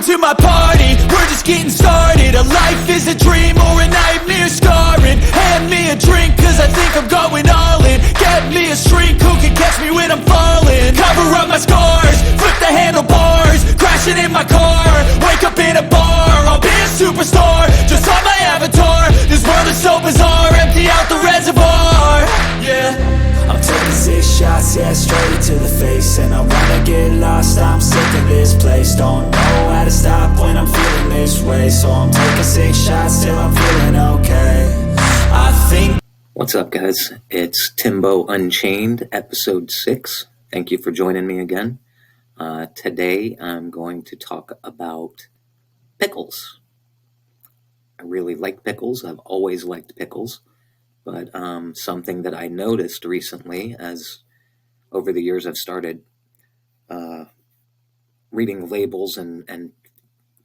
to my party, we're just getting started. A life is a dream or a nightmare scarring. Hand me a drink cause I think I'm going all in. Get me a shrink who can catch me when I'm falling. Cover up my scars, flip the handlebars, crashing in my car, wake up in a bar. I'll be a superstar, just on my avatar. This world is so bizarre, empty out the reservoir. Yeah, I'm taking 6 shots, yeah, straight to the face. And I wanna get lost, I'm sick of this place. Don't know how to stop when I'm feeling this way. So I'm taking 6 shots till I'm feeling okay. I think... What's up, guys? It's Timbo Unchained, episode 6. Thank you for joining me again. Today I'm going to talk about pickles. I really like pickles. I've always liked pickles. But something that I noticed recently, as over the years I've started reading labels and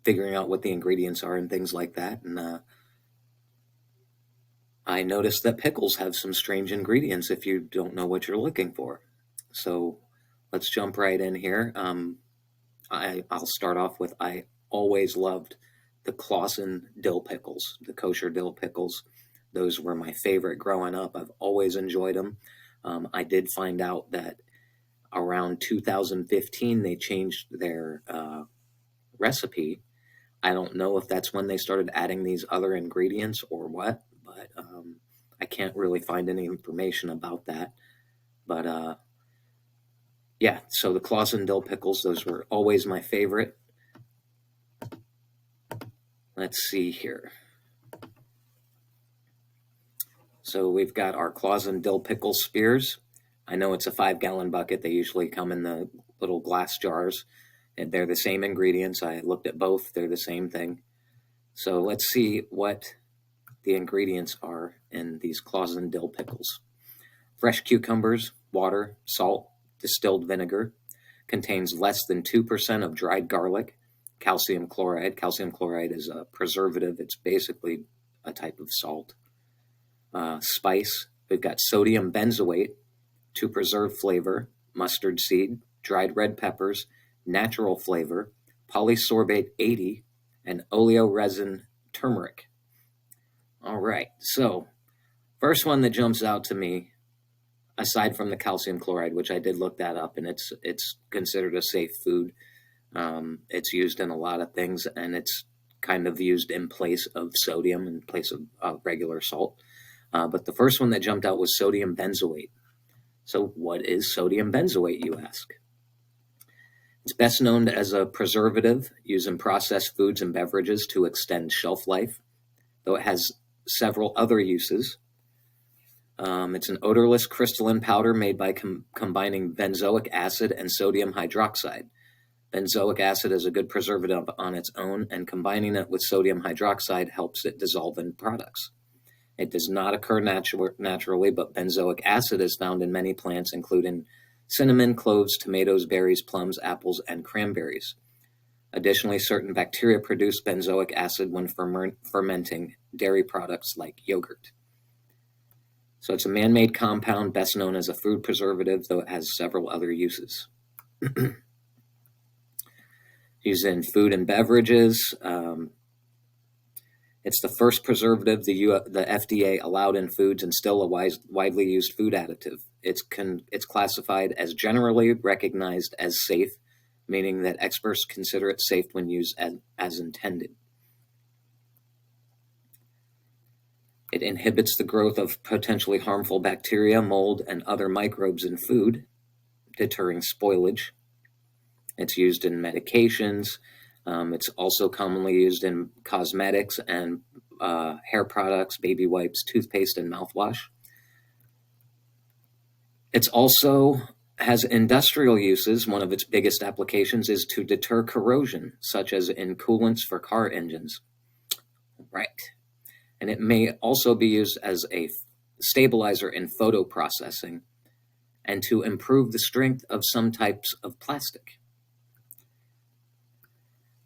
figuring out what the ingredients are and things like that, and I noticed that pickles have some strange ingredients if you don't know what you're looking for. So let's jump right in here. I'll start off with, I always loved the Clausen dill pickles, the kosher dill pickles. Those were my favorite growing up. I've always enjoyed them. I did find out that around 2015, they changed their recipe. I don't know if that's when they started adding these other ingredients or what, but I can't really find any information about that. But yeah, so the Clausen dill pickles, those were always my favorite. Let's see here. So we've got our Clausen dill pickle spears. I know it's a 5-gallon bucket. They usually come in the little glass jars, and they're the same ingredients. I looked at both. They're the same thing. So let's see what the ingredients are in these Clausen dill pickles. Fresh cucumbers, water, salt, distilled vinegar. Contains less than 2% of dried garlic. Calcium chloride. Calcium chloride is a preservative. It's basically a type of salt. Spice, we've got sodium benzoate to preserve flavor, mustard seed, dried red peppers, natural flavor, polysorbate 80, and oleoresin turmeric. All right, so first one that jumps out to me, aside from the calcium chloride, which I did look that up, and it's considered a safe food. It's used in a lot of things, and it's kind of used in place of sodium, in place of regular salt. But the first one that jumped out was sodium benzoate. So what is sodium benzoate, you ask? It's best known as a preservative used in processed foods and beverages to extend shelf life, though it has several other uses. It's an odorless crystalline powder made by combining benzoic acid and sodium hydroxide. Benzoic acid is a good preservative on its own, and combining it with sodium hydroxide helps it dissolve in products. It does not occur naturally, but benzoic acid is found in many plants, including cinnamon, cloves, tomatoes, berries, plums, apples, and cranberries. Additionally, certain bacteria produce benzoic acid when fermenting dairy products like yogurt. So it's a man-made compound best known as a food preservative, though it has several other uses. Used in food and beverages. It's the first preservative the FDA allowed in foods and still a widely used food additive. It's classified as generally recognized as safe, meaning that experts consider it safe when used as intended. It inhibits the growth of potentially harmful bacteria, mold, and other microbes in food, deterring spoilage. It's used in medications. It's also commonly used in cosmetics and hair products, baby wipes, toothpaste, and mouthwash. It also has industrial uses. One of its biggest applications is to deter corrosion, such as in coolants for car engines. Right. And it may also be used as a stabilizer in photo processing and to improve the strength of some types of plastic.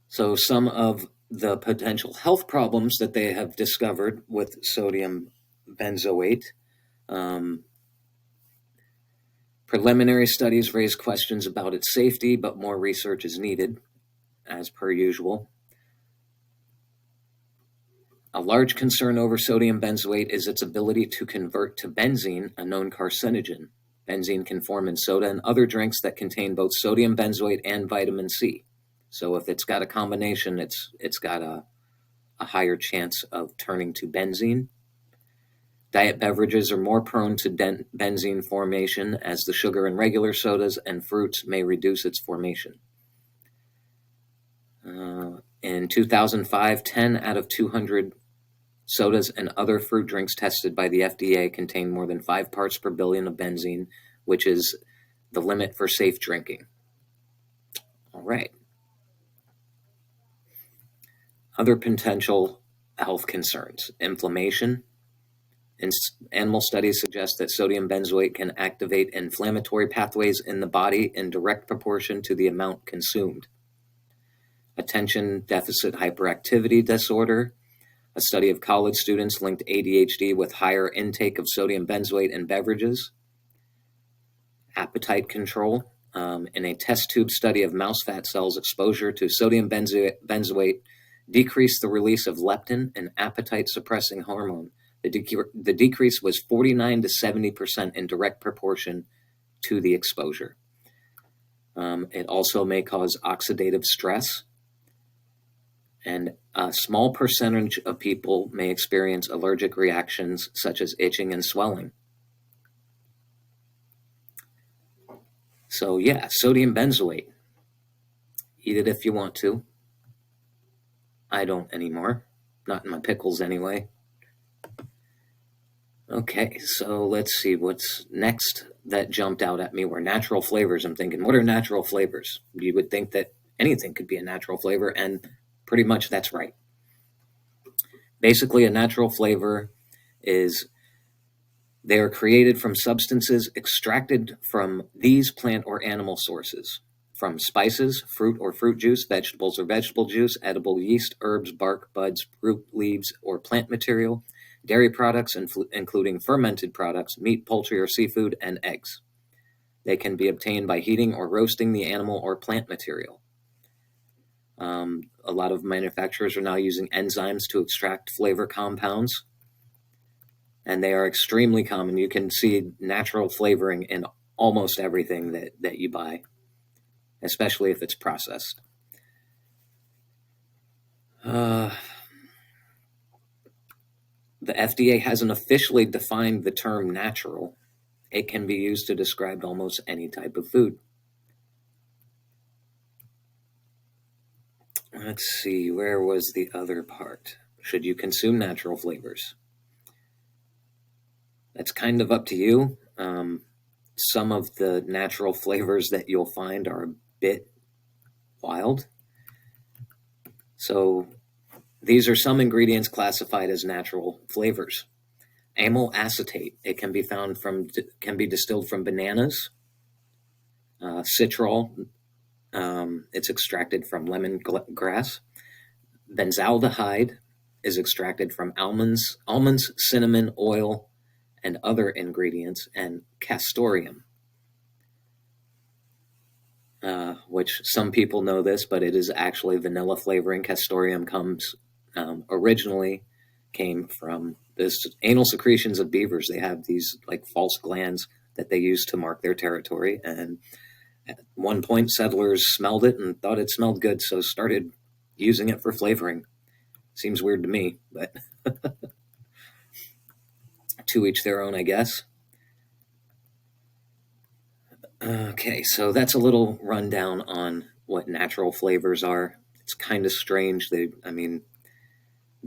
So some of the potential health problems that they have discovered with sodium benzoate, preliminary studies raise questions about its safety, but more research is needed. as per usual. A large concern over sodium benzoate is its ability to convert to benzene, a known carcinogen. Benzene can form in soda and other drinks that contain both sodium benzoate and vitamin C. So if it's got a combination, it's got a higher chance of turning to benzene. Diet beverages are more prone to benzene formation, as the sugar in regular sodas and fruits may reduce its formation. In 2005, 10 out of 200 sodas and other fruit drinks tested by the FDA contain more than 5 parts per billion of benzene, which is the limit for safe drinking. All right. Other potential health concerns: inflammation. Animal studies suggest that sodium benzoate can activate inflammatory pathways in the body in direct proportion to the amount consumed. Attention deficit hyperactivity disorder. A study of college students linked ADHD with higher intake of sodium benzoate in beverages. Appetite control. In a test tube study of mouse fat cells, exposure to sodium benzoate decreased the release of leptin, an appetite-suppressing hormone. The decrease was 49 to 70% in direct proportion to the exposure. It also may cause oxidative stress, and a small percentage of people may experience allergic reactions such as itching and swelling. So yeah, sodium benzoate. Eat it if you want to. I don't anymore. Not in my pickles anyway. Okay, so let's see what's next that jumped out at me were natural flavors. I'm thinking, what are natural flavors? You would think that anything could be a natural flavor, and pretty much that's right. Basically, a natural flavor is they are created from substances extracted from these plant or animal sources, from spices, fruit or fruit juice, vegetables or vegetable juice, edible yeast, herbs, bark, buds, root, leaves, or plant material, dairy products, including fermented products, meat, poultry, or seafood, and eggs. They can be obtained by heating or roasting the animal or plant material. A lot of manufacturers are now using enzymes to extract flavor compounds, and they are extremely common. You can see natural flavoring in almost everything that you buy, especially if it's processed. The FDA hasn't officially defined the term natural. It can be used to describe almost any type of food. Let's see, where was the other part? Should you consume natural flavors? That's kind of up to you. Some of the natural flavors that you'll find are a bit wild. So these are some ingredients classified as natural flavors. Amyl acetate. It can be distilled from bananas. Citral. It's extracted from lemongrass. Benzaldehyde is extracted from almonds, cinnamon, oil, and other ingredients, and castoreum, which some people know this, but it is actually vanilla flavoring. Castoreum originally came from this anal secretions of beavers. They have these like false glands that they use to mark their territory, and at one point settlers smelled it and thought it smelled good, so started using it for flavoring. Seems weird to me, but to each their own, I guess. Okay, so that's a little rundown on what natural flavors are. It's kind of strange. They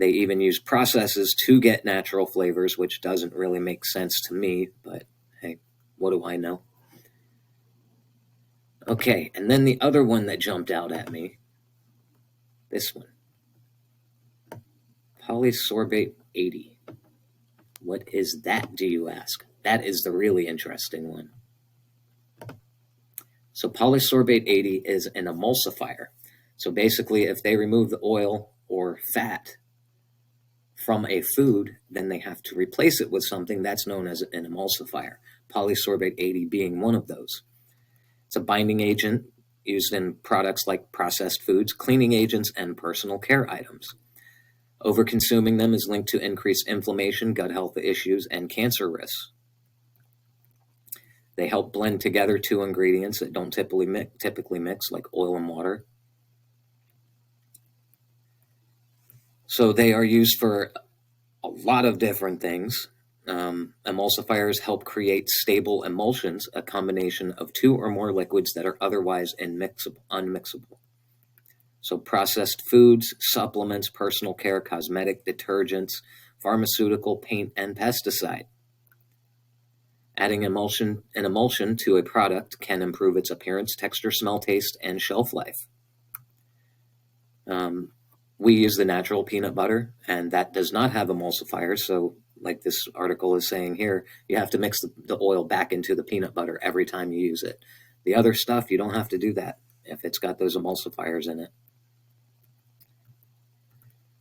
even use processes to get natural flavors, which doesn't really make sense to me, but hey, what do I know? Okay, and then the other one that jumped out at me, this one. Polysorbate 80. What is that, do you ask? That is the really interesting one. So polysorbate 80 is an emulsifier. So basically, if they remove the oil or fat from a food, then they have to replace it with something that's known as an emulsifier. Polysorbate 80 being one of those. It's a binding agent used in products like processed foods, cleaning agents, and personal care items. Overconsuming them is linked to increased inflammation, gut health issues, and cancer risks. They help blend together two ingredients that don't typically mix, like oil and water. So they are used for a lot of different things. Emulsifiers help create stable emulsions, a combination of two or more liquids that are otherwise unmixable. So processed foods, supplements, personal care, cosmetic, detergents, pharmaceutical, paint, and pesticide. Adding an emulsion to a product can improve its appearance, texture, smell, taste, and shelf life. We use the natural peanut butter, and that does not have emulsifiers. So, like this article is saying here, you have to mix the oil back into the peanut butter every time you use it. The other stuff, you don't have to do that if it's got those emulsifiers in it.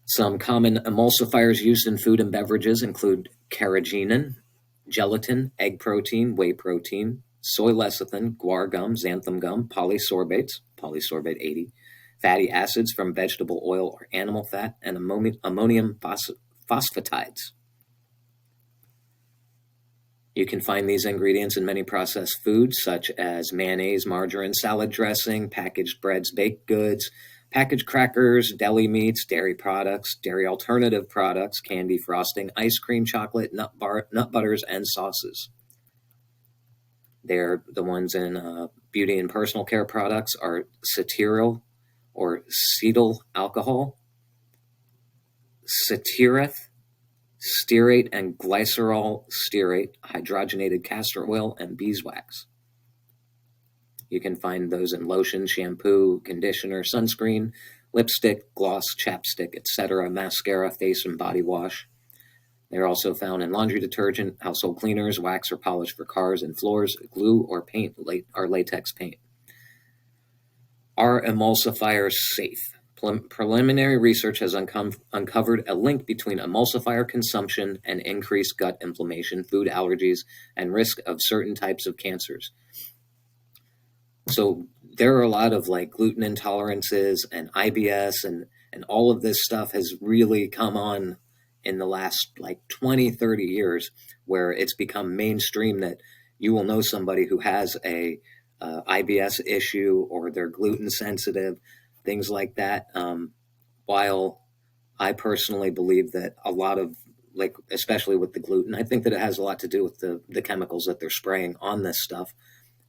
Some common emulsifiers used in food and beverages include carrageenan, gelatin, egg protein, whey protein, soy lecithin, guar gum, xanthan gum, polysorbates, polysorbate 80, fatty acids from vegetable oil or animal fat, and ammonium phosphatides. You can find these ingredients in many processed foods, such as mayonnaise, margarine, salad dressing, packaged breads, baked goods, packaged crackers, deli meats, dairy products, dairy alternative products, candy, frosting, ice cream, chocolate, nut butters, and sauces. They're the ones in beauty and personal care products are cetyl or cetyl alcohol, cetiereth, stearate and glycerol stearate, hydrogenated castor oil, and beeswax. You can find those in lotion, shampoo, conditioner, sunscreen, lipstick, gloss, chapstick, etc., mascara, face and body wash. They're also found in laundry detergent, household cleaners, wax or polish for cars and floors, glue or paint, or latex paint. Are emulsifiers safe? Preliminary research has uncovered a link between emulsifier consumption and increased gut inflammation, food allergies, and risk of certain types of cancers. So there are a lot of like gluten intolerances and IBS and all of this stuff has really come on in the last like 20, 30 years where it's become mainstream that you will know somebody who has a IBS issue or they're gluten sensitive, things like that. While I personally believe that a lot of like, especially with the gluten, I think that it has a lot to do with the chemicals that they're spraying on this stuff.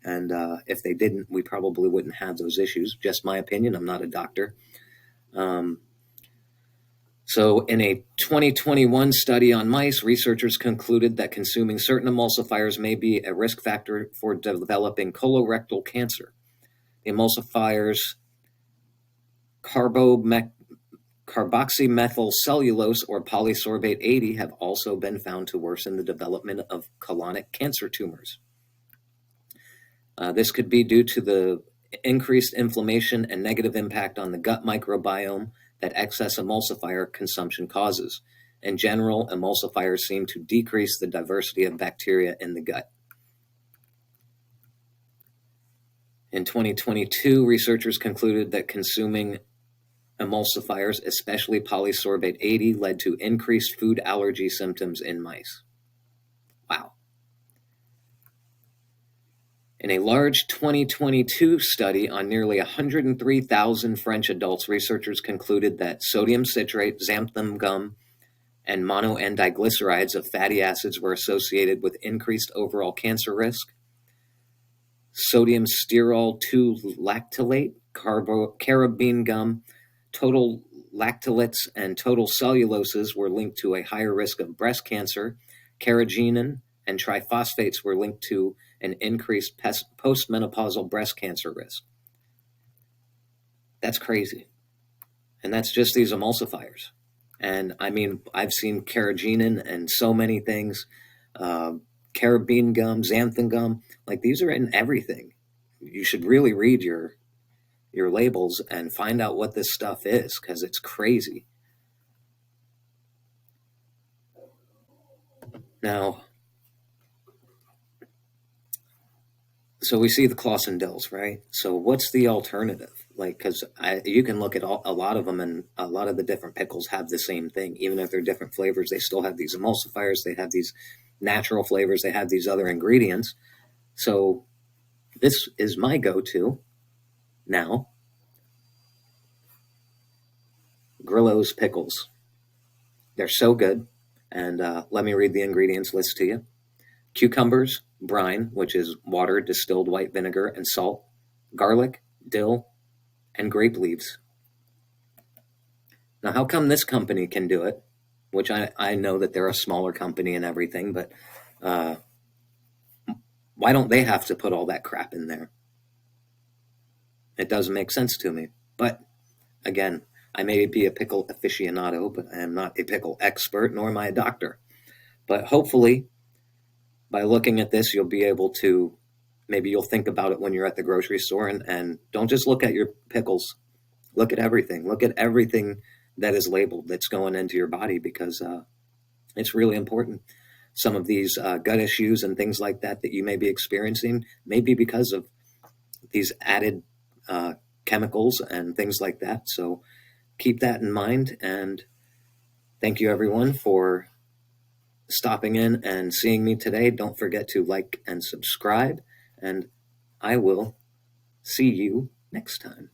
And if they didn't, we probably wouldn't have those issues. Just my opinion. I'm not a doctor. So in a 2021 study on mice, researchers concluded that consuming certain emulsifiers may be a risk factor for developing colorectal cancer. The emulsifiers carboxymethylcellulose or polysorbate 80 have also been found to worsen the development of colonic cancer tumors. This could be due to the increased inflammation and negative impact on the gut microbiome that excess emulsifier consumption causes. In general, emulsifiers seem to decrease the diversity of bacteria in the gut. In 2022, researchers concluded that consuming emulsifiers, especially polysorbate 80, led to increased food allergy symptoms in mice. Wow. In a large 2022 study on nearly 103,000 French adults, researchers concluded that sodium citrate, xanthan gum, and monoNdiglycerides of fatty acids were associated with increased overall cancer risk. Sodium sterol 2-lactylate, carabine gum, total lactylates, and total celluloses were linked to a higher risk of breast cancer. Carrageenan and triphosphates were linked to an increased postmenopausal breast cancer risk. That's crazy. And that's just these emulsifiers. And I mean, I've seen carrageenan and so many things, carabine gum, xanthan gum, like these are in everything. You should really read your labels and find out what this stuff is, because it's crazy. Now, So we see the Clausen dills, right? So what's the alternative? Like, because you can look at a lot of them, and a lot of the different pickles have the same thing. Even if they're different flavors, they still have these emulsifiers. They have these natural flavors. They have these other ingredients. So this is my go-to now. Grillo's pickles. They're so good. And let me read the ingredients list to you. Cucumbers, brine, which is water, distilled white vinegar, and salt, garlic, dill, and grape leaves. Now, how come this company can do it? Which I know that they're a smaller company and everything, but why don't they have to put all that crap in there? It doesn't make sense to me. But again, I may be a pickle aficionado, but I am not a pickle expert, nor am I a doctor. But hopefully, by looking at this, you'll be able to, maybe you'll think about it when you're at the grocery store, and don't just look at your pickles. Look at everything. Look at everything that is labeled that's going into your body, because it's really important. Some of these gut issues and things like that you may be experiencing may be because of these added chemicals and things like that. So keep that in mind, and thank you everyone for stopping in and seeing me today. Don't forget to like and subscribe, and I will see you next time.